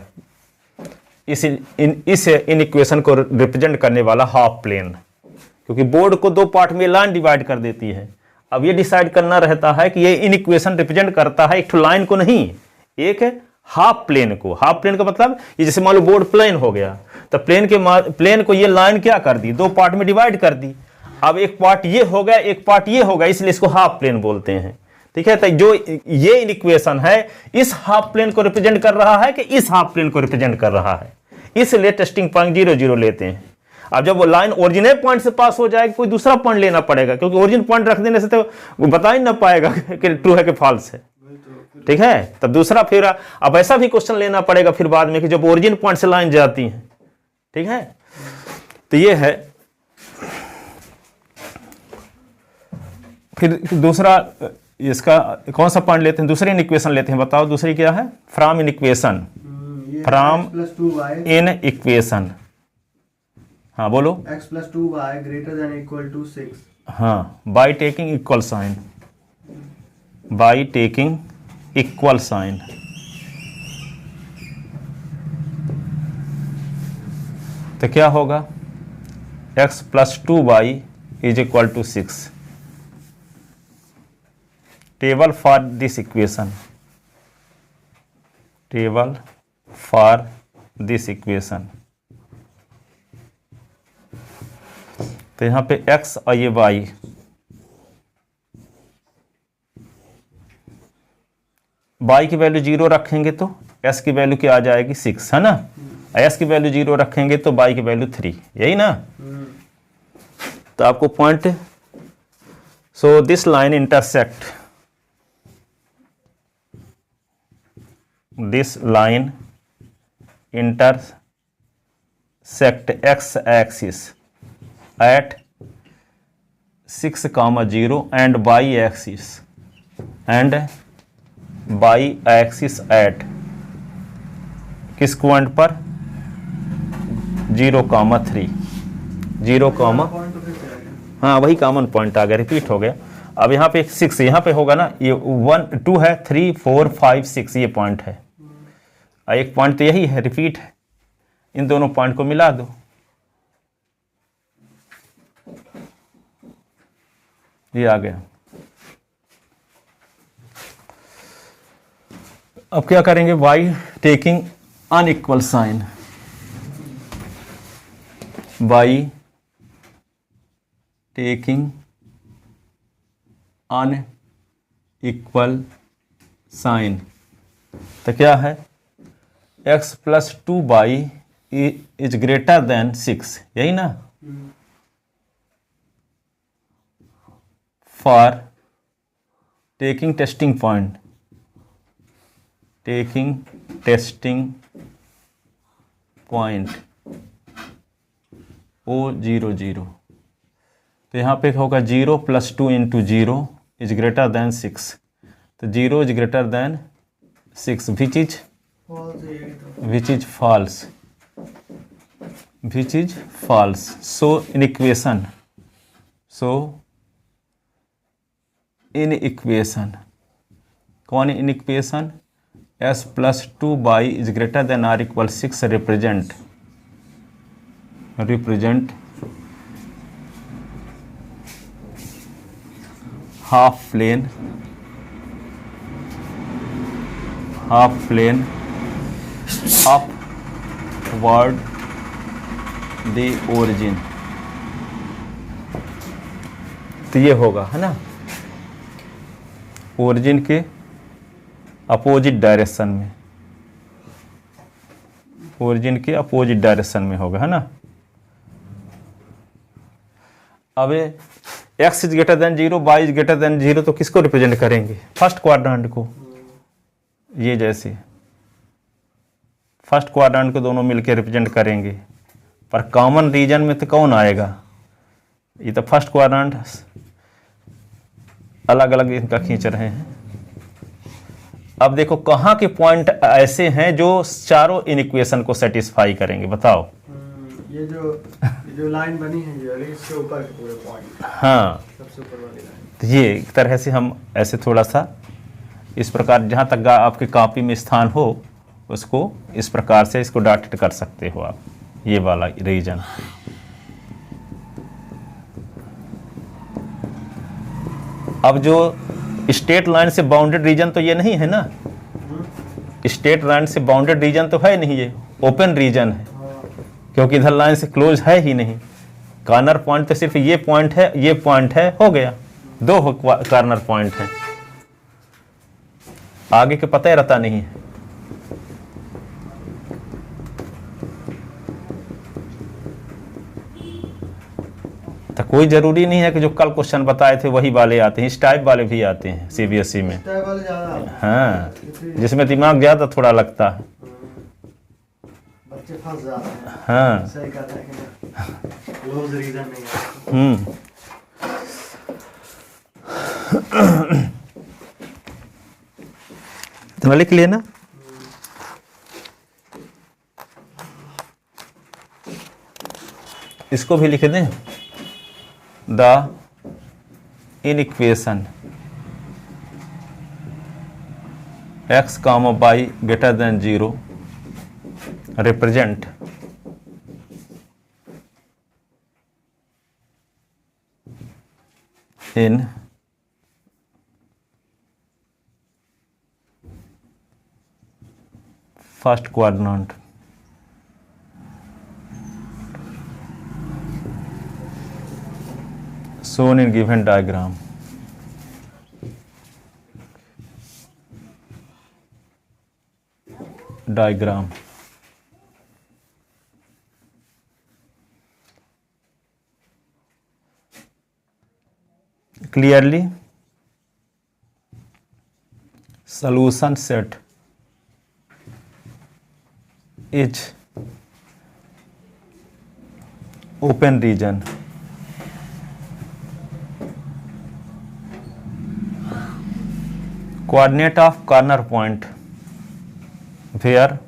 इस इक्वेशन को रिप्रेजेंट करने वाला हाफ प्लेन, क्योंकि बोर्ड को 2 पार्ट में लाइन डिवाइड कर देती है। अब ये डिसाइड करना रहता है कि ये इक्वेशन रिप्रेजेंट करता है एक तो लाइन को नहीं, एक हाफ प्लेन को। हाफ प्लेन का मतलब ये जैसे मान लो बोर्ड प्लेन हो गया, तो प्लेन को ये लाइन क्या कर दी, 2 पार्ट में डिवाइड कर दी। अब एक पार्ट ये हो गया, एक पार्ट ये होगा, इसलिए इसको हाफ प्लेन बोलते हैं, ठीक है। तो जो ये इक्वेशन है इस हाफ प्लेन को रिप्रेजेंट कर रहा है कि इस हाफ प्लेन को रिप्रेजेंट कर रहा है, इसलिए टेस्टिंग पॉइंट 0 0 लेते हैं। अब जब वो लाइन ओरिजिनल पॉइंट से पास हो जाएगी, कोई दूसरा पॉइंट लेना पड़ेगा, क्योंकि ओरिजिन पॉइंट रख देने से तो वो बता ही ना पाएगा कि ट्रू है कि फॉल्स है, ठीक है। तब दूसरा फिर अब ऐसा भी क्वेश्चन लेना पड़ेगा फिर बाद में कि जब ओरिजिन पॉइंट से लाइन जाती है, ठीक है। तो ये है। फिर दूसरा इसका कौन सा पॉइंट लेते हैं, दूसरी इक्वेशन लेते हैं, बताओ दूसरी क्या है, from in equation, from in equation. हाँ बोलो, x + 2y greater than or equal to 6। हाँ, by taking equal sign, by taking equal sign. तो क्या होगा x + 2y = 6। Table for this equation, table for this equation. तो यहाँ पे x और ये y, y की वैल्यू 0 रखेंगे तो s की वैल्यू क्या आ जाएगी 6, है ना। s की वैल्यू 0 रखेंगे तो y की वैल्यू 3, यही ना। तो आपको point, so this line intersect, this line intersect x axis at 6, 0 and y axis at किस पॉइंट पर 0, 3, 0, हाँ वही कॉमन पॉइंट आ गया, रिपीट हो गया। अब यहाँ पे 6 यहाँ पे होगा ना, ये 1 2 है, 3 4 5 6 ये पॉइंट है, एक पॉइंट तो यही है, रिपीट है, इन दोनों पॉइंट को मिला दो, ये आ गया। अब क्या करेंगे, by taking unequal sign, by taking unequal sign, तो क्या है, x plus 2y is greater than 6, यही ना, for taking testing point, taking testing point O00, तो यहाँ पे होगा 0 plus 2 into 0 is greater than 6, तो 0 is greater than 6, which is false, which is false. So inequation, so inequation, कौन inequation, s plus 2y is greater than or equal 6 represent half plane upward the origin, तो ये होगा, है ना, origin के opposite direction में, origin के opposite direction में होगा, है ना। अब x is greater than 0, y is greater than 0, तो किसको रिप्रेजेंट करेंगे, फर्स्ट क्वाड्रेंट को, ये जैसे फर्स्ट क्वाड्रेंट को दोनों मिलकर रिप्रेजेंट करेंगे, पर कॉमन रीजन में तो कौन आएगा, ये तो फर्स्ट क्वाड्रेंट अलग अलग इनका खींच रहे हैं। अब देखो कहाँ के पॉइंट ऐसे हैं जो चारों इन इक्वेशन को सेटिस्फाई करेंगे, बताओ। ये जो लाइन बनी है ये, इसके ऊपर के पूरे पॉइंट, हाँ, सबसे ऊपर वाली लाइन, तो ये एक तरह से हम ऐसे थोड़ा सा इस प्रकार, जहाँ तक आपके कॉपी में स्थान हो उसको इस प्रकार से इसको डॉटेड कर सकते हो आप, ये वाला रीजन। अब जो स्टेट लाइन से बाउंडेड रीजन तो ये नहीं है ना, स्टेट लाइन से बाउंडेड रीजन तो है नहीं, ये ओपन रीजन है, क्योंकि इधर लाइन से क्लोज है ही नहीं। कॉर्नर पॉइंट तो सिर्फ ये पॉइंट है, ये पॉइंट है, हो गया, दो कॉर्नर पॉइंट है, आगे के पता ही रहता नहीं है। तो कोई जरूरी नहीं है कि जो कल क्वेश्चन बताए थे वही वाले आते हैं, इस टाइप वाले भी आते हैं सीबीएसई में, हाँ, जिसमें दिमाग ज्यादा थोड़ा लगता है, बच्चे फंस जाते हैं। हाँ, सही कहता है कि क्लोज रीजन नहीं है। इतना लिख लिए ना, इसको भी लिख दें, the in equation x, y greater than 0 represent in first quadrant, shown in given diagram. Clearly solution set is open region coordinate of corner point where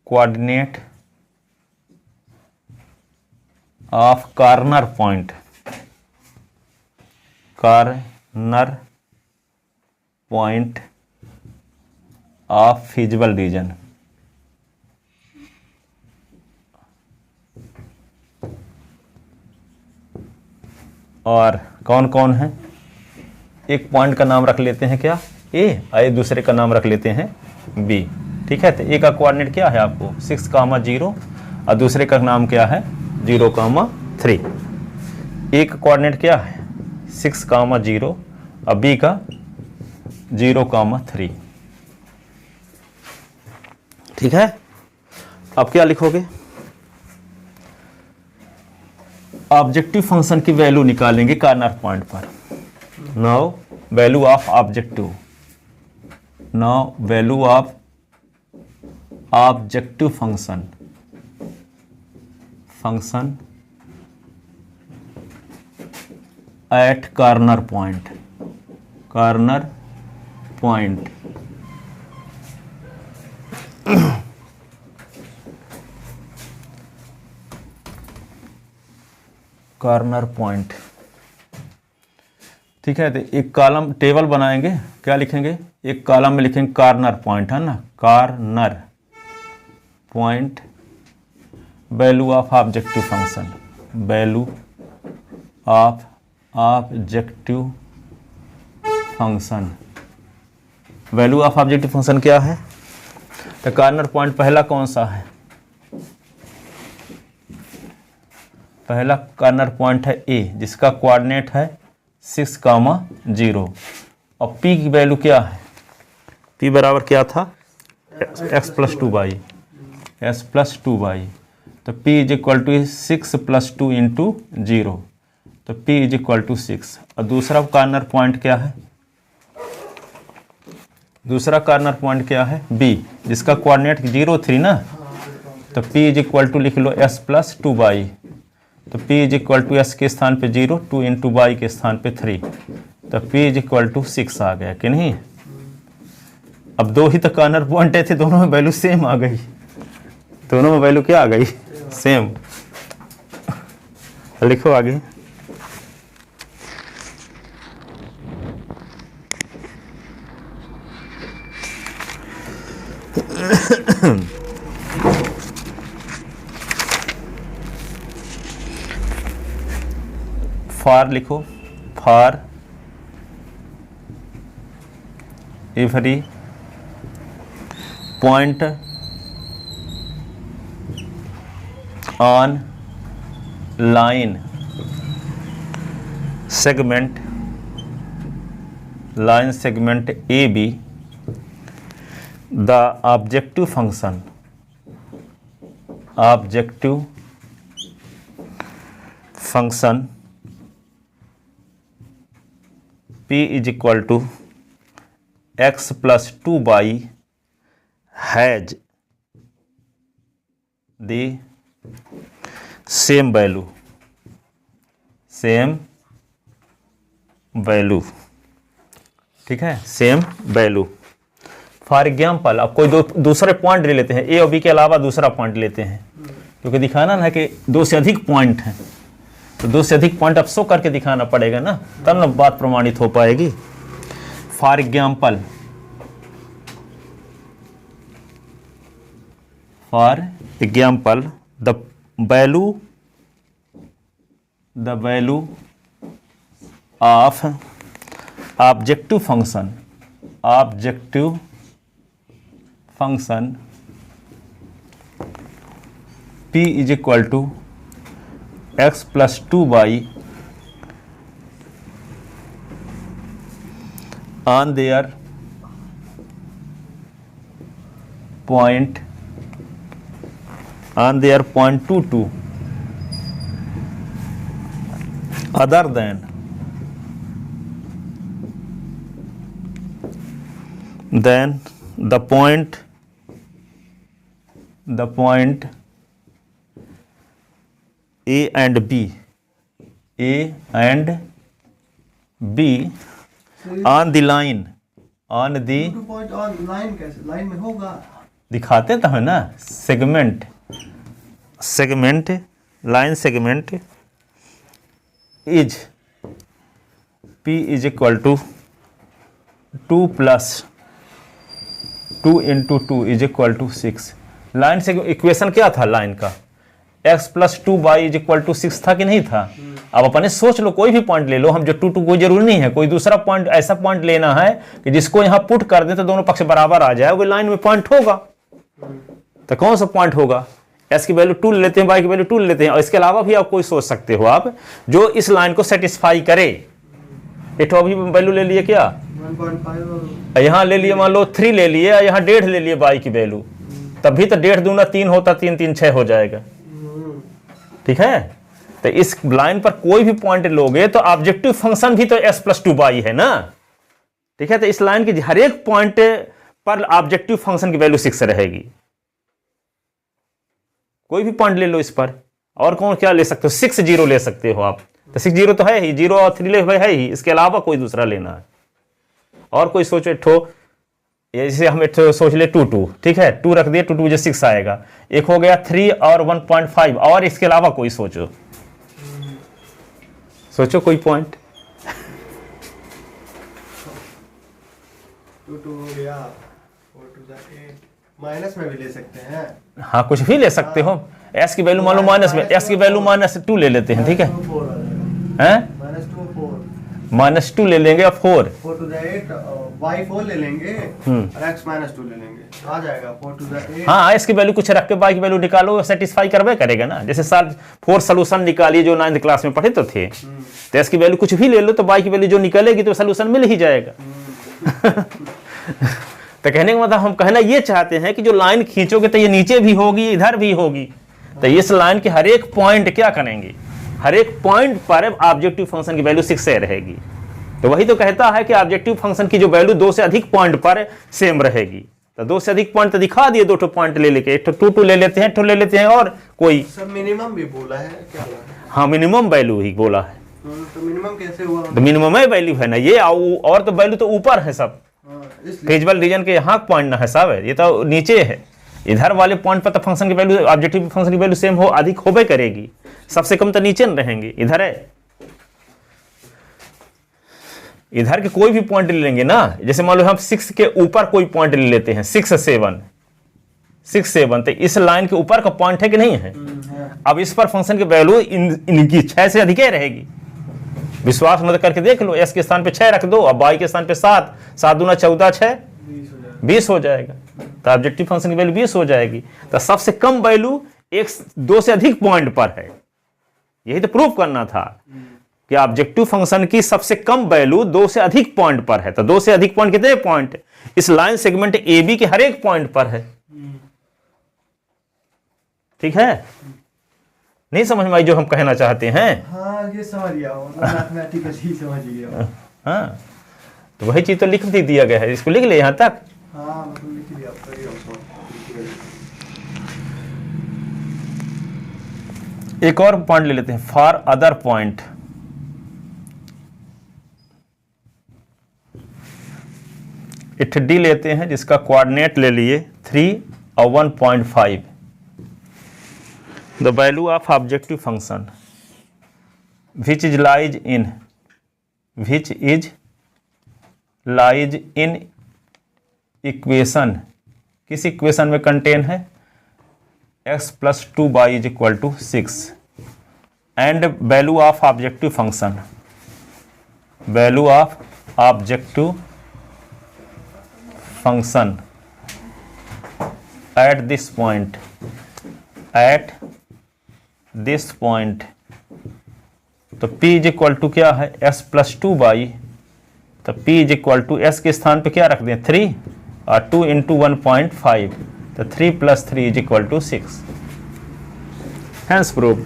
coordinate of corner point, corner point of feasible reason. और कौन कौन है? एक point का नाम रख लेते हैं क्या, ए, और एक दूसरे का नाम रख लेते हैं बी। ठीक है, तो ए का कोऑर्डिनेट क्या है आपको 6,0 और दूसरे का नाम क्या है 0,3। ए का कोऑर्डिनेट क्या है 6,0 और बी का 0,3। ठीक है, अब क्या लिखोगे? ऑब्जेक्टिव फंक्शन की वैल्यू निकालेंगे कॉर्नर पॉइंट पर। Now value of objective, now value of objective function, function at corner point, corner point. Corner point. ठीक है, तो एक कॉलम टेबल बनाएंगे, क्या लिखेंगे? एक कॉलम में लिखेंगे कॉर्नर पॉइंट, है ना, corner point value of objective function, value of objective function. Value of objective function क्या है? तो कॉर्नर पॉइंट पहला कौन सा है? पहला कॉर्नर पॉइंट है ए, जिसका कोऑर्डिनेट है 6,0 और पी की वैल्यू क्या है? पी बराबर क्या था? x+2y, s+2y। तो p is equal to 6+2 into 0, तो p इज इक्वल टू 6। और दूसरा कॉर्नर पॉइंट क्या है? दूसरा कॉर्नर पॉइंट क्या है? b, जिसका कोऑर्डिनेट 0,3 ना, तो p इज इक्वल टू लिख लो s+2y। तो p is equal to s के स्थान पे 0, 2 इंटू y के स्थान पे 3, तो p इज इक्वल टू 6 आ गया कि नहीं? अब दो ही तो कॉर्नर पॉइंट थे, दोनों में वैल्यू सेम आ गई, दोनों में वैल्यू क्या आ गई? सेम। लिखो आगे। फॉर लिखो, for every point on line segment, line segment A B, the objective function, objective function p is equal to x+2y has the same value, same value. ठीक है, सेम वैल्यू। फॉर एग्जाम्पल, अब कोई दूसरे point ले लेते हैं, ए और B के अलावा दूसरा पॉइंट लेते हैं, क्योंकि दिखाना ना है कि दो से अधिक पॉइंट हैं, तो दो से अधिक पॉइंट अब शो करके दिखाना पड़ेगा ना, तब ना बात प्रमाणित हो पाएगी। For example, the value of objective function, objective function p is equal to x+2y on their point, on their point 2 other than the point A and B, A and B on the line, on the point on line, कैसे line में होगा? दिखाते तो है ना, segment line segment is P is equal to 2 + 2 × 2 is equal to 6। Line से equation क्या था लाइन का, x + 2y is equal to 6 था कि नहीं था। अब अपने सोच लो, कोई भी पॉइंट ले लो, हम जो 2 कोई जरूरी नहीं है, कोई दूसरा पॉइंट, ऐसा पॉइंट लेना है कि जिसको यहाँ पुट कर दे तो दोनों पक्ष बराबर आ जाए, वो लाइन में पॉइंट होगा। तो कौन सा पॉइंट होगा, s की वैल्यू 2 ले लेते हैं, y की वैल्यू 2 ले लेते हैं, और इसके अलावा भी आप कोई सोच सकते हो आप जो इस लाइन को सेटिस्फाई करे। ये तो अभी वैल्यू ले लिए क्या, 1.5 यहाँ ले लिए, मान लो 3 ले लिए, यहाँ 1.5 ले लिए y की वैल्यू, तब भी तो 1.5 दूना 3 होता, 3 3 6 हो जाएगा। ठीक है, तो इस लाइन पर कोई भी पॉइंट लोगे तो ऑब्जेक्टिव फंक्शन भी तो s + 2y है ना। ठीक है, तो इस लाइन के हर एक पॉइंट पर ऑब्जेक्टिव फंक्शन की वैल्यू 6 रहेगी। कोई भी पॉइंट ले लो इस पर, और कौन क्या ले सकते हो, 6 0 ले सकते हो आप, तो 6 0 तो है ही, 0 और 3 ले है ही, इसके अलावा कोई दूसरा लेना है। और कोई सोचो ठो, जैसे हम सोच ले 2 2, ठीक है, 2 रख दिए, 2 2 जो 6 आएगा, एक हो गया 3 और 1.5, और इसके अलावा कोई सोचो, सोचो कोई पॉइंट। 2 2 हो गया, 4 2 8, माइनस में भी ले सकते हैं। हाँ, कुछ भी ले सकते हो, s की वैल्यू मान लो माइनस में, s की वैल्यू -2 ले लेते हैं, ठीक है, हैं -2 ले लेंगे और 4 4 to the 8, y 4 ले लेंगे और x -2 ले लेंगे, आ जाएगा 4 to the 8। हाँ, s की वैल्यू कुछ रख के y की वैल्यू निकालो, सेटिस्फाई करवे करेगा ना। जैसे साल 4 सोल्यूशन निकालिए जो 9th क्लास में पढ़े तो थे, तो s की वैल्यू कुछ भी ले लो तो y की वैल्यू जो निकलेगी तो सोल्यूशन मिल ही जाएगा। तो कहने का मतलब हम कहना ये चाहते हैं कि जो लाइन खींचोगे तो ये नीचे भी होगी, इधर भी होगी, तो इस लाइन के हर एक पॉइंट क्या करेंगे, हर एक पॉइंट पर ऑब्जेक्टिव फंक्शन की वैल्यू 6 रहेगी। तो वही तो कहता है कि ऑब्जेक्टिव फंक्शन की जो वैल्यू 2 से अधिक पॉइंट पर सेम रहेगी। तो 2 से अधिक पॉइंट तो दिखा दिए, 2 पॉइंट ले लेके, एक 2 2 ले लेते हैं, 2 ले लेते हैं, और कोई सब मिनिमम भी बोला है क्या? हाँ, मिनिमम वैल्यू ही बोला है। तो मिनिमम कैसे हुआ? तो मिनिमम है वैल्यू है ना ये, और तो वैल्यू तो ऊपर है सब, फिजिबल रीजन के यहाँ पॉइंट ना है सब, ये तो नीचे है। इधर वाले पॉइंट पर तो फंक्शन की वैल्यू, ऑब्जेक्टिव फंक्शन की वैल्यू सेम हो, अधिक होबे करेगी, सबसे कम तो नीचे न रहेंगे, इधर है। इधर के कोई भी पॉइंट ले लेंगे ना, जैसे मान लो हम 6 के ऊपर कोई पॉइंट ले लेते हैं, 6 7, तो इस लाइन के ऊपर का पॉइंट है कि नहीं है। अब इस पर फंक्शन की वैल्यू इनकी 6 से अधिक ही रहेगी। विश्वास मत करके देख लो, s के स्थान पे 6 रख दो, अब y के स्थान पे 7, 7 दूना 14, 6 20 हो जाएगा, तो ऑब्जेक्टिव फंक्शन की वैल्यू 20 हो जाएगी। तो सबसे कम वैल्यू 2 से अधिक पॉइंट पर है, यही तो प्रूफ करना था कि ऑब्जेक्टिव फंक्शन की सबसे कम वैल्यू 2 से अधिक पॉइंट पर है। तो 2 से अधिक पॉइंट कितने पॉइंट, इस लाइन सेगमेंट ए बी के हर एक पॉइंट पर है। ठीक है, नहीं समझ में आई जो हम कहना चाहते हैं? हाँ, ये समझ गया, मैथमेटिकली समझ गया। हाँ, तो वही चीज तो लिख भी दिया गया है, इसको लिख ले यहाँ तक। हाँ, मतलब लिख लिया, एक और पॉइंट ले लेते हैं, for other point. It D लेते हैं जिसका कोऑर्डिनेट ले लिए 3 और 1.5। The value of objective function which is lies in equation, किस इक्वेशन में कंटेन है, x + 2y = 6, and value of objective function, value of objective function at this point, तो p = क्या है, s + 2y, तो p = s के स्थान पे क्या रख दें 3 और 2 × 1.5, तो 3 + 3 = 6। Hence proved.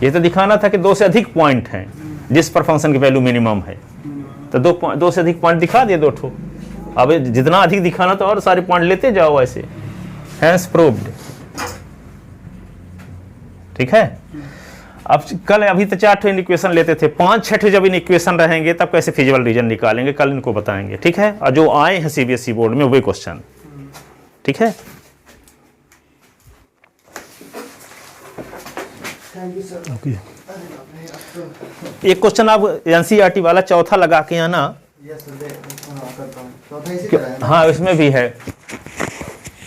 ये तो दिखाना था कि 2 से अधिक पॉइंट हैं जिस पर फंक्शन की वैल्यू मिनिमम है, तो 2 से अधिक पॉइंट दिखा दिए 2 ठो। अब जितना अधिक दिखाना तो और सारे पॉइंट लेते जाओ ऐसे। Hence proved. ठीक है, अब कल अभी तो 4 ठो इक्वेशन लेते थे, 5-6 ठो जब इन इक्वेशन रहेंगे तब कैसे फिजिबल रीजन निकालेंगे, कल इनको बताएंगे। ठीक है, और जो आए हैं सीबीएसई बोर्ड में वही क्वेश्चन। ठीक है। Thank you sir. ओके, अरे बाप रे, अब तो एक क्वेश्चन आप एनसीईआरटी वाला चौथा लगा के आना। यस सर, हाँ करता हूँ। चौथा इसी तरह है ना? हाँ, इसमें भी है,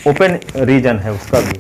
ओपन रीजन है उसका भी।